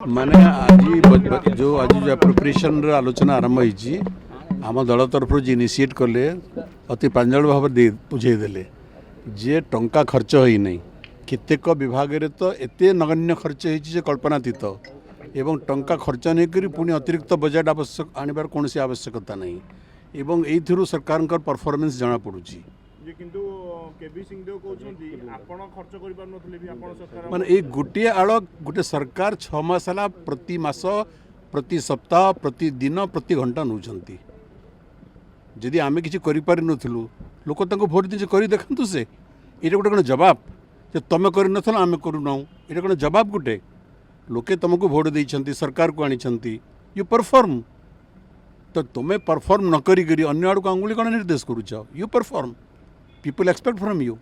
माने आज जो अप्रोप्रिएशन आलोचना आरंभ होती आम दल तरफ जी इनिशिएट कले अति प्रांजल भाव बुझेदेले जे टंका खर्च होना केतेक विभाग रे तो एते नगण्य खर्च होती कल्पनातीत एवं टंका खर्च नहीं करी पुणी अतिरिक्त बजेट आवश्यक आनिबार कौन आवश्यकता नहीं एवं एइथिरु सरकार परफॉर्मेंस जना पड़ुची किंतु केबी सिंहदेव कहउछंती आपण खर्च करि पार नथले भी आपण सरकार माने ए गोटे आड़ गोटे सरकार 6 मास हला प्रति मास प्रति सप्ताह प्रति दिन प्रति घंटा नौछंती जदि आमे किछि करि पारि नथलु लोक तांको भोट दिजे करि देखंतु से एटा गोटे कोन जवाब जे तमे करि नथल आमे करू नाउ एटा कोन जवाब गोटे लोके तुमको भोट देइछंती सरकार को आनिछंती यू परफॉर्म तो तुम्हें परफॉर्म न करी अन्य आड़ को अंगुली कौन निर्देश करूछ you perform people expect from you.